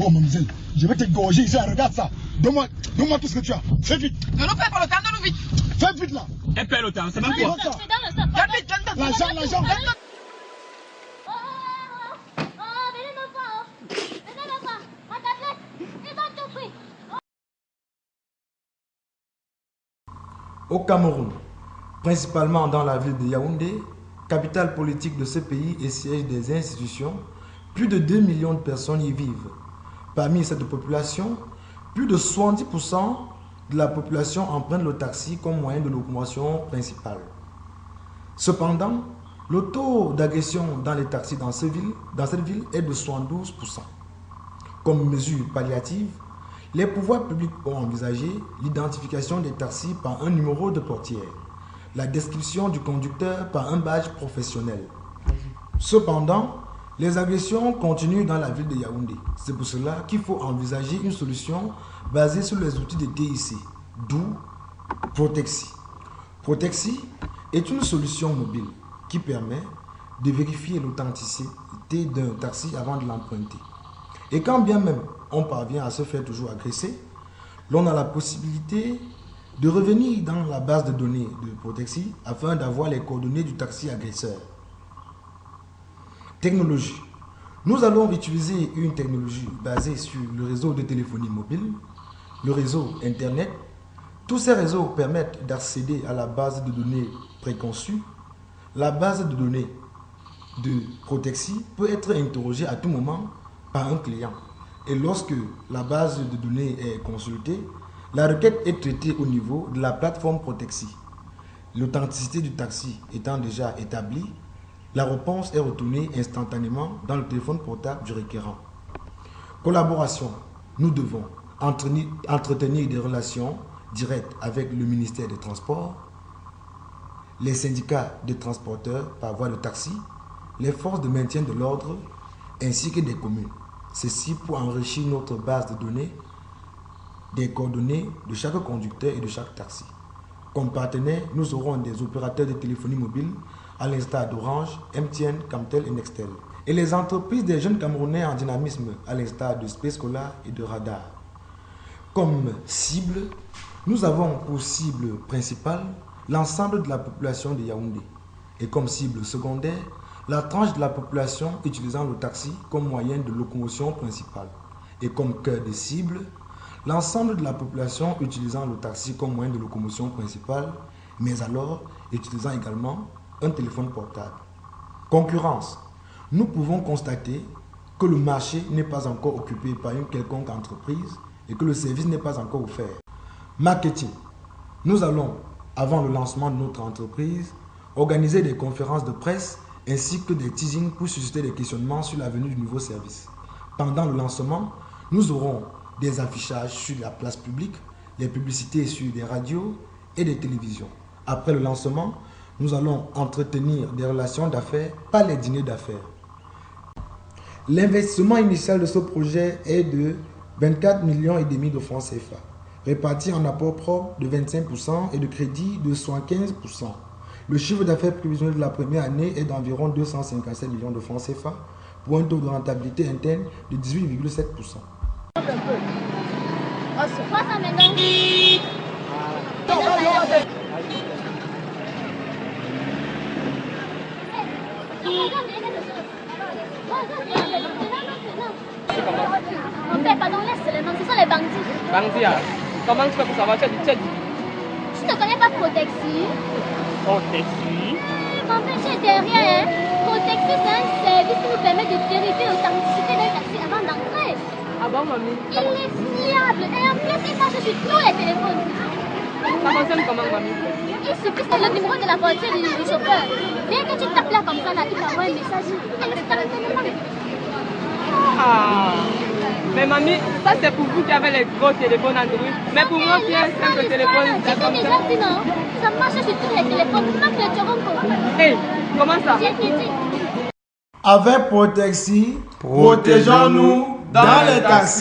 Oh, mademoiselle, je vais te gorger ici, regarde ça. Donne-moi tout ce que tu as. Fais vite. Ne nous perds pas le temps, donne-nous vite. Fais vite là. Elle perd le temps, c'est même quoi? Donne vite, donne. L'argent. Au Cameroun, principalement dans la ville de Yaoundé, capitale politique de ce pays et siège des institutions, plus de 2 millions de personnes y vivent. Parmi cette population, plus de 70% de la population emprunte le taxi comme moyen de locomotion principal. Cependant, le taux d'agression dans les taxis dans cette ville est de 72%. Comme mesure palliative, les pouvoirs publics ont envisagé l'identification des taxis par un numéro de portière, la description du conducteur par un badge professionnel. Cependant, les agressions continuent dans la ville de Yaoundé. C'est pour cela qu'il faut envisager une solution basée sur les outils de TIC, d'où Protexi. Protexi est une solution mobile qui permet de vérifier l'authenticité d'un taxi avant de l'emprunter. Et quand bien même on parvient à se faire toujours agresser, l'on a la possibilité de revenir dans la base de données de Protexi afin d'avoir les coordonnées du taxi agresseur. Technologie. Nous allons utiliser une technologie basée sur le réseau de téléphonie mobile, le réseau Internet. Tous ces réseaux permettent d'accéder à la base de données préconçue. La base de données de Protexi peut être interrogée à tout moment par un client. Et lorsque la base de données est consultée, la requête est traitée au niveau de la plateforme Protexi. L'authenticité du taxi étant déjà établie, la réponse est retournée instantanément dans le téléphone portable du requérant. Collaboration. Nous devons entretenir des relations directes avec le ministère des Transports, les syndicats de transporteurs par voie de taxi, les forces de maintien de l'ordre ainsi que des communes. Ceci pour enrichir notre base de données des coordonnées de chaque conducteur et de chaque taxi. Comme partenaires, nous aurons des opérateurs de téléphonie mobile à l'instar d'Orange, MTN, Camtel et Nextel. Et les entreprises des jeunes Camerounais en dynamisme à l'instar de Spacecola et de Radar. Comme cible, nous avons pour cible principale l'ensemble de la population de Yaoundé. Et comme cible secondaire, la tranche de la population utilisant le taxi comme moyen de locomotion principale. Et comme cœur de cible, l'ensemble de la population utilisant le taxi comme moyen de locomotion principale, mais alors utilisant également un téléphone portable. Concurrence. Nous pouvons constater que le marché n'est pas encore occupé par une quelconque entreprise et que le service n'est pas encore offert. Marketing. Nous allons, avant le lancement de notre entreprise, organiser des conférences de presse ainsi que des teasings pour susciter des questionnements sur l'avenir du nouveau service. Pendant le lancement, nous aurons des affichages sur la place publique, les publicités sur des radios et des télévisions. Après le lancement, nous allons entretenir des relations d'affaires, pas les dîners d'affaires. L'investissement initial de ce projet est de 24,5 millions de francs CFA, répartis en apport propre de 25% et de crédit de 75%. Le chiffre d'affaires prévisionnel de la première année est d'environ 257 millions de francs CFA pour un taux de rentabilité interne de 18,7%. Mon père, pardon, laisse seulement, ce sont les bandits. Bandits, comment tu fais pour savoir? Tu as dit. Tu ne connais pas Protexi? Protexi? Mon père, tu es derrière. Protexi, c'est un service qui nous permet de vérifier l'authenticité d'un taxi avant d'entrer. Ah bon, mamie? Il est fiable et en plus, il marche sur tous les téléphones. Ça fonctionne comment, mamie? Il suffit que le numéro de la voiture du chauffeur. Dès que tu tapes là comme ça, là, il t'envoie un message instantanément. Ah! Mais mamie, ça c'est pour vous qui avez les gros téléphones Android. Mais pour moi qui ai un simple téléphone, c'est comme ça. Déjà dit non, ça marche sur tous les téléphones, même le Toronto. Hey, comment ça? Avec Protexi, protégeons-nous dans les taxis.